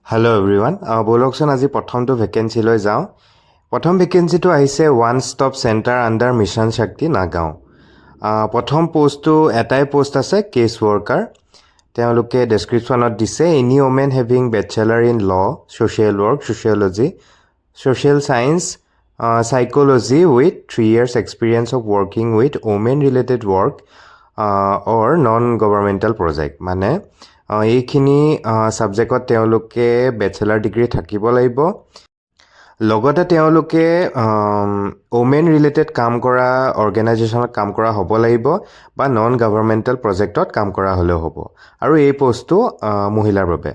Hello' everyone ব'লকচোন আজি প্ৰথমটো ভেকেঞ্চিলৈ যাওঁ। প্ৰথম ভেকেঞ্চিটো আহিছে one stop centre under mission শক্তি নাগাঁও। প্ৰথম পষ্টটো এটাই পষ্ট আছে, কেছ ৱৰ্কাৰ। তেওঁলোকে ডেছক্ৰিপশ্যনত দিছে any women having bachelor in law, social work, sociology, social science, psychology with 3 years experience of working with women related work or non governmental project. মানে এইখিনি ছাবজেক্টত তেওঁলোকে বেচেলাৰ ডিগ্ৰী থাকিব লাগিব। লগতে তেওঁলোকে ওমেন ৰিলেটেড কাম কৰা অৰ্গেনাইজেশ্যনত কাম কৰা হ'ব লাগিব বা নন গভৰ্ণমেণ্টেল প্ৰজেক্টত কাম কৰা হ'লেও হ'ব। আৰু এই পষ্টটো মহিলাৰ বাবে।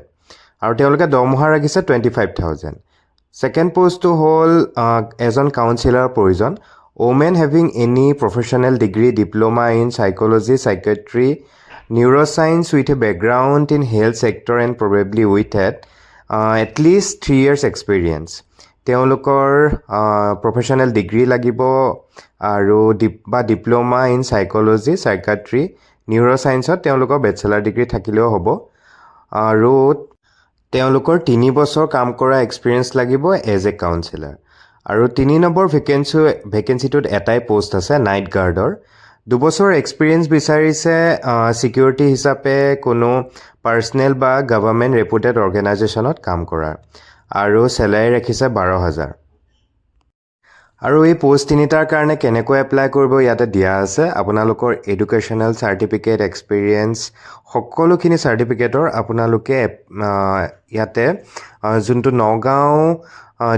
আৰু তেওঁলোকে দৰমহা ৰাখিছে 25,000। ছেকেণ্ড পষ্টটো হ'ল এজন কাউন্সিলাৰৰ প্ৰয়োজন। Women having any professional degree, diploma in psychology, psychiatry, neuroscience with a background in health sector and probably with at least 3 years experience. তেওঁলোকৰ প্ৰফেশ্যনেল ডিগ্ৰী লাগিব আৰু ডিপ্ল'মা ইন সাইকোলজি, সাইকেট্ৰি, নিউৰ'চায়েন্সত তেওঁলোকৰ বেচেলাৰ ডিগ্ৰী থাকিলেও হ'ব। আৰু তেওঁলোকৰ 3 বছৰ কাম কৰা এক্সপিৰিয়েঞ্চ লাগিব এজ এ কাউন্সিলাৰ। আৰু 3 নম্বৰ ভেকেঞ্চিটোত এটাই পষ্ট আছে, নাইট গাৰ্ডৰ। 2 বছৰ এক্সপিৰিয়েঞ্চ বিচাৰিছে ছিকিউৰিটি হিচাপে কোনো পাৰ্চনেল বা গভৰ্ণমেণ্ট ৰেপুটেড অৰ্গেনাইজেশ্যনত কাম কৰাৰ। আৰু চেলাৰী ৰাখিছে 12,000। আৰু এই পষ্ট তিনিটাৰ কাৰণে কেনেকৈ এপ্লাই কৰিব ইয়াতে দিয়া আছে। আপোনালোকৰ এডুকেশ্যনেল চাৰ্টিফিকেট, এক্সপিৰিয়েঞ্চ, সকলোখিনি চাৰ্টিফিকেটৰ আপোনালোকে ইয়াতে যোনটো নগাঁও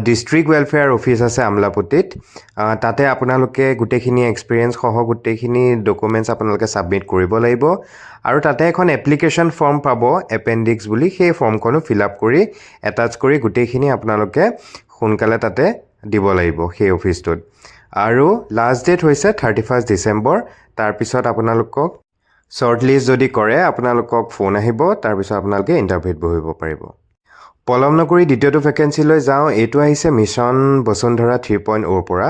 ডিষ্ট্ৰিক্ট ৱেলফেয়াৰ অফিচ আছে আমলাপট্টিত, তাতে আপোনালোকে গোটেইখিনি এক্সপিৰিয়েঞ্চ সহ গোটেইখিনি ডকুমেণ্টছ আপোনালোকে ছাবমিট কৰিব লাগিব। আৰু তাতে এখন এপ্লিকেশ্যন ফৰ্ম পাব, এপেণ্ডিক্স বুলি। সেই ফৰ্মখনো ফিল আপ কৰি এটাচ কৰি গোটেইখিনি আপোনালোকে সোনকালে তাতে দিব লাগিব সেই অফিচটোত। আৰু লাষ্ট ডেট হৈছে 31 ডিচেম্বৰ। তাৰপিছত আপোনালোকক শ্বৰ্ট লিষ্ট যদি কৰে আপোনালোকক ফোন আহিব, তাৰপিছত আপোনালোকে ইণ্টাৰভিউত বহিব পাৰিব। পলম নকৰি দ্বিতীয়টো ভেকেঞ্চিলৈ যাওঁ। এইটো আহিছে মিছন বসুন্ধৰা 3.0 পৰা।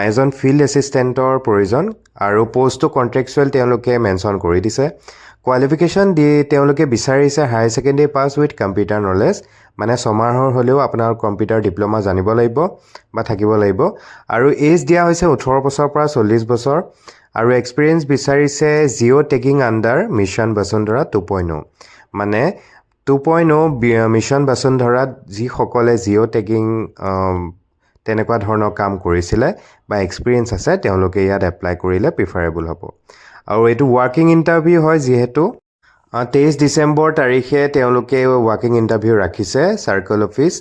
এজন ফিল্ড এছিষ্টেণ্টৰ প্ৰয়োজন আৰু পষ্টটো কণ্ট্ৰেকচুৱেল তেওঁলোকে মেনশ্যন কৰি দিছে। কোৱালিফিকেশ্যন তেওঁলোকে বিচাৰিছে higher secondary pass with computer knowledge, মানে 6 মাহৰ হ'লেও আপোনাৰ কম্পিউটাৰ ডিপ্ল'মা জানিব লাগিব বা থাকিব লাগিব। আৰু এজ দিয়া হৈছে 18 বছৰৰ পৰা 40 বছৰ। আৰু এক্সপিৰিয়েঞ্চ বিচাৰিছে জিঅ' টেগিং আণ্ডাৰ মিছন বসুন্ধৰা 2.0। মানে 2.0 মিছন বসুন্ধৰাত যিসকলে জিঅ' টেগিং তেনেকুৱা ধৰণৰ কাম কৰিছিলে বা এক্সপিৰিয়েঞ্চ আছে, তেওঁলোকে ইয়াত এপ্লাই কৰিলে প্ৰিফাৰেবল হ'ব। আৰু এইটো ৱাৰ্কিং ইণ্টাৰভিউ হয়, যিহেতু 23 ডিচেম্বৰ তাৰিখে তেওঁলোকে ৱাৰ্কিং ইণ্টাৰভিউ ৰাখিছে। Circle office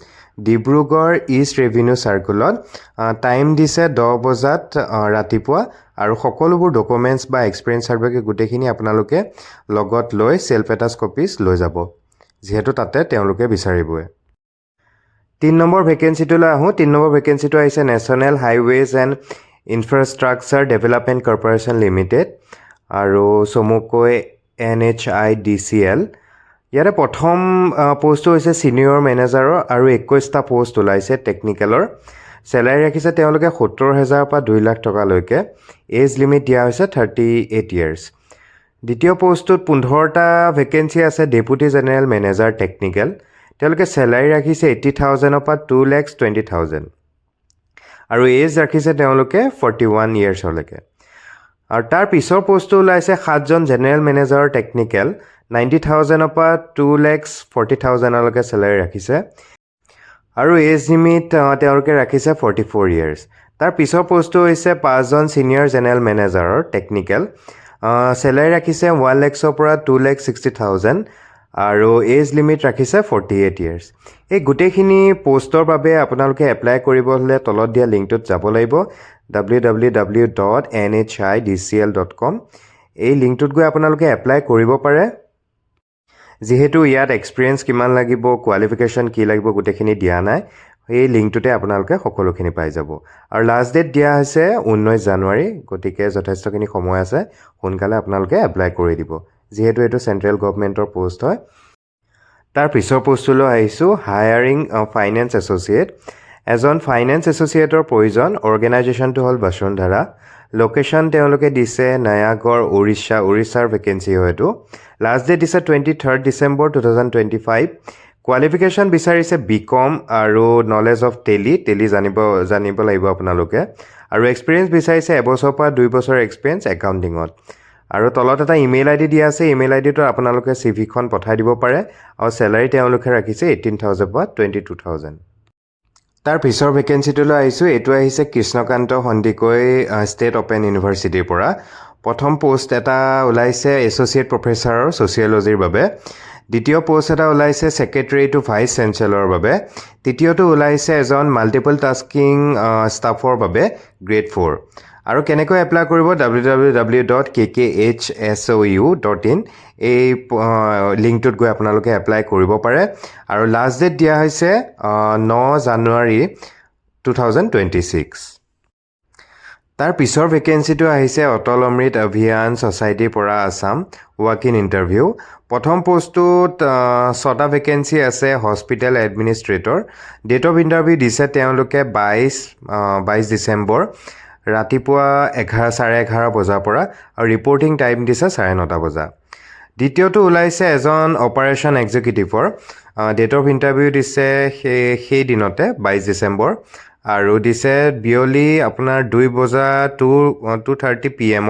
Dibrugarh east revenue চাৰ্কলত। টাইম দিছে 10 বজাত ৰাতিপুৱা। আৰু সকলোবোৰ ডকুমেণ্টছ বা এক্সপিৰিয়েঞ্চ চাৰ্টিফিকেট গোটেইখিনি আপোনালোকে লগত লৈ ছেল্ফ এটাচ কপিজ লৈ যাব, যিহেতু তাতে তেওঁলোকে বিচাৰিবই। 3 নম্বৰ ভেকেঞ্চিটোলৈ আহোঁ। 3 নম্বৰ ভেকেঞ্চিটো আহিছে national highways and infrastructure development corporation limited, আৰু চমুকৈ NHIDCL। ইয়াতে প্ৰথম পষ্টটো হৈছে ছিনিয়ৰ মেনেজাৰৰ আৰু 21টা পষ্ট ওলাইছে টেকনিকেলৰ। চেলাৰী ৰাখিছে তেওঁলোকে 70,000 পৰা 2 লাখ টকালৈকে। এজ লিমিট দিয়া হৈছে 38 years। দ্বিতীয় পষ্টটোত 15টা ভেকেঞ্চি আছে, ডেপুটি জেনেৰেল মেনেজাৰ টেকনিকেল। তেওঁলোকে চেলাৰী ৰাখিছে 80,000 পৰা 2,20,000। আৰু এজ ৰাখিছে তেওঁলোকে 41 yearsলৈকে। আৰু তাৰ পিছৰ পষ্টটো ওলাইছে 7জন জেনেৰেল মেনেজাৰৰ টেকনিকেল, 90,000 পৰা 2,40,000লৈকে চেলাৰী ৰাখিছে। আৰু এজ লিমিট তেওঁলোকে ৰাখিছে 44 years। তাৰ পিছৰ পষ্টটো হৈছে 5জন ছিনিয়ৰ জেনেৰেল মেনেজাৰৰ টেকনিকেল, চেলাৰী ৰাখিছে 1 lakhৰ পৰা 2,60,000। আৰু এজ লিমিট ৰাখিছে 48 years। এই গোটেইখিনি পষ্টৰ বাবে আপোনালোকে এপ্লাই কৰিব হ'লে তলত দিয়া লিংকটোত যাব লাগিব, www.nhidcl.com। এই লিংকটোত গৈ আপোনালোকে এপ্লাই কৰিব পাৰে। যিহেতু ইয়াত এক্সপিৰিয়েঞ্চ কিমান লাগিব, কোৱালিফিকেশ্যন কি লাগিব গোটেইখিনি দিয়া নাই, এই লিংকটোতে আপোনালোকে সকলোখিনি পাই যাব। আৰু লাষ্ট ডেট দিয়া হৈছে 19 জানুৱাৰী। গতিকে যথেষ্টখিনি সময় আছে, সোনকালে আপোনালোকে এপ্লাই কৰি দিব, যিহেতু এইটো চেণ্ট্ৰেল গভৰ্ণমেণ্টৰ পষ্ট হয়। তাৰ পিছৰ পষ্টটোলৈ আহিছোঁ, হায়াৰিং ফাইনেন্স এছ'চিয়েট। এজন ফাইনেন্স এছ'চিয়েটৰ প্ৰয়োজন। অৰ্গেনাইজেশ্যনটো হ'ল বসুন্ধৰা। লোকেশ্যন তেওঁলোকে দিছে নয়াগড়, উৰিষ্যাৰ ভেকেঞ্চি হয়তো। লাষ্ট ডেট দিছে 23 ডিচেম্বৰ 2025। কোৱালিফিকেশ্যন বিচাৰিছে BCom আৰু নলেজ অফ টেলি জানিব লাগিব আপোনালোকে আৰু এক্সপিৰিয়েঞ্চ বিচাৰিছে এবছৰৰ পৰা 2 বছৰ এক্সপিৰিয়েঞ্চ একাউণ্টিঙত আৰু তলত এটা ইমেইল আইডি দিয়া আছে ইমেইল আইডিটো আপোনালোকে CVখন পঠাই দিব পাৰে আৰু চেলাৰী তেওঁলোকে ৰাখিছে 18,000 পৰা 22,000 তাৰ পিছৰ ভেকেঞ্চিটোলৈ আহিছোঁ এইটো আহিছে কৃষ্ণকান্ত সন্দিকৈ ষ্টেট অপেন ইউনিভাৰ্চিটিৰ পৰা প্ৰথম পোষ্ট এটা ওলাইছে এছ'চিয়েট প্ৰফেচাৰৰ ছ'চিয়লজিৰ বাবে দ্বিতীয় পোষ্ট এটা ওলাইছে ছেক্ৰেটাৰী টু ভাইচ চেঞ্চেলৰৰ বাবে তৃতীয়টো ওলাইছে এজন মাল্টিপল টাস্কিং ষ্টাফৰ বাবে গ্ৰেড 4 আৰু কেনেকৈ এপ্লাই কৰিব www.kkhsou.in এই লিংকটোত গৈ আপোনালোকে এপ্লাই কৰিব পাৰে আৰু লাষ্ট ডেট দিয়া হৈছে 9 জানুৱাৰী 2026 তাৰ পিছৰ ভেকেঞ্চিটো আহিছে অটল অমৃত অভিযান ছ'চাইটিৰ পৰা আছাম ৱাক ইন ইণ্টাৰভিউ প্ৰথম পোষ্টটোত 6টা ভেকেঞ্চি আছে hospital administrator date of interview দিছে তেওঁলোকে 22 ডিচেম্বৰ ৰাতিপুৱা 11:30 বজাৰ পৰা আৰু ৰিপৰ্টিং টাইম দিছে 9:30 বজা দ্বিতীয়টো ওলাইছে এজন অপাৰেশ্যন এক্সিকিউটিভৰ ডেট অফ ইণ্টাৰভিউ দিছে সেই দিনতে 22 ডিচেম্বৰ আৰু দিছে বিয়লি আপোনাৰ 2 বজা 2:30 PM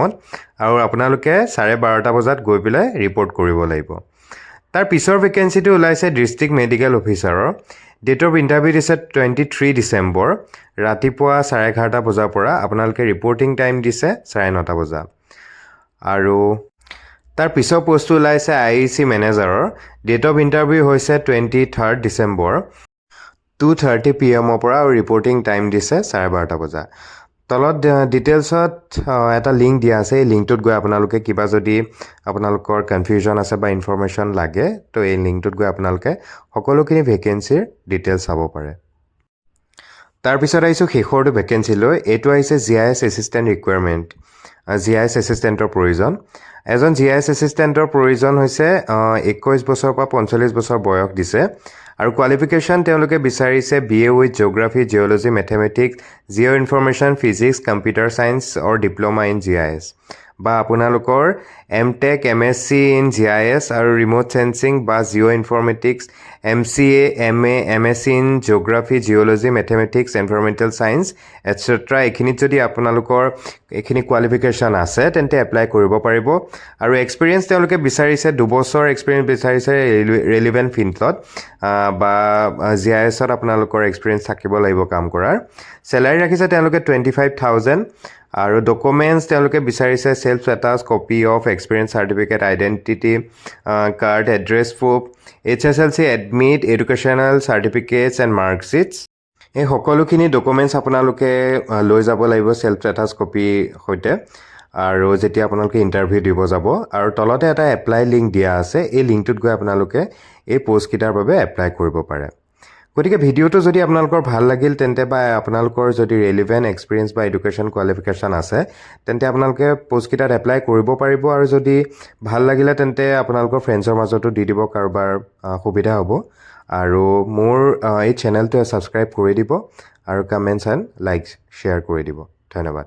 আৰু আপোনালোকে 12:30 বজাত গৈ পেলাই ৰিপৰ্ট কৰিব লাগিব তাৰ পিছৰ ভেকেঞ্চিটো ওলাইছে ডিষ্ট্ৰিক্ট মেডিকেল অফিচাৰৰ ডেট অফ ইণ্টাৰভিউ দিছে 23 ডিচেম্বৰ ৰাতিপুৱা 11:30 বজাৰ পৰা আপোনালোকে ৰিপৰ্টিং টাইম দিছে 9:30 বজা আৰু তাৰ পিছৰ পোষ্টটো ওলাইছে IEC মেনেজাৰৰ ডেট অফ ইণ্টাৰভিউ হৈছে 23 ডিচেম্বৰ 2:30 PM পৰা আৰু ৰিপৰ্টিং টাইম দিছে 12:30 বজা তলত ডিটেইলছত এটা লিংক দিয়া আছে এই লিংকটোত গৈ আপোনালোকে কিবা যদি আপোনালোকৰ কনফিউজন আছে বা ইনফৰমেশ্যন লাগে তো এই লিংকটোত গৈ আপোনালোকে সকলোখিনি ভেকেঞ্চিৰ ডিটেইলছ চাব পাৰে তাৰপিছত আহিছোঁ শেষৰটো ভেকেঞ্চিলৈ এইটো আহিছে GIS এছিষ্টেণ্ট ৰিকুৱাৰমেণ্ট GIS এছিষ্টেণ্টৰ প্ৰয়োজন এজন GIS এছিষ্টেণ্টৰ প্ৰয়োজন হৈছে 21 বছৰৰ পৰা 45 বছৰ বয়স দিছে আৰু কোৱালিফিকেশ্যন তেওঁলোকে বিচাৰিছে BA with geography geology mathematics geo' information physics computer science or diploma in GIS বা আপোনালোকৰ MTech MSc ইন GIS আৰু ৰিম'ট সেন্সিং বা geo' informatics MCA MA MSc in geography geology mathematics environmental science etcetera এইখিনিত যদি আপোনালোকৰ এইখিনি qualification আছে তেন্তে এপ্লাই কৰিব পাৰিব আৰু এক্সপিৰিয়েঞ্চ তেওঁলোকে বিচাৰিছে 2 বছৰ এক্সপিৰিয়েঞ্চ বিচাৰিছে ৰেলিভেণ্ট ফিল্ডত বা GISত আপোনালোকৰ এক্সপিৰিয়েঞ্চ থাকিব লাগিব কাম কৰাৰ চেলাৰী ৰাখিছে তেওঁলোকে 25,000 আৰু ডকুমেণ্টছ তেওঁলোকে বিচাৰিছে self status copy of experience certificate identity card address proof HSLC admit educational certificates and marksheets এই সকলোখিনি ডকুমেণ্টছ আপোনালোকে লৈ যাব লাগিব সেল্ফ ষ্টেটাছ কপি সৈতে আৰু যেতিয়া আপোনালোকে ইণ্টাৰভিউ দিব যাব আৰু তলতে এটা এপ্লাই লিংক দিয়া আছে এই লিংকটোত গৈ আপোনালোকে এই পোষ্টকেইটাৰ বাবে এপ্লাই কৰিব পাৰে গতিকে ভিডিঅ'টো যদি আপোনালোকৰ ভাল লাগিল তেন্তে বা আপোনালোকৰ যদি ৰেলিভেণ্ট এক্সপিৰিয়েঞ্চ বা এডুকেশ্যন কোৱালিফিকেশ্যন আছে তেন্তে আপোনালোকে পোষ্টকেইটাত এপ্লাই কৰিব পাৰিব আৰু যদি ভাল লাগিলে তেন্তে আপোনালোকৰ ফ্ৰেণ্ডছৰ মাজতো দি দিব কাৰোবাৰ সুবিধা হ'ব আৰু মোৰ এই চেনেলটো ছাবস্ক্ৰাইব কৰি দিব আৰু কমেণ্টছ এণ্ড লাইক শ্বেয়াৰ কৰি দিব ধন্যবাদ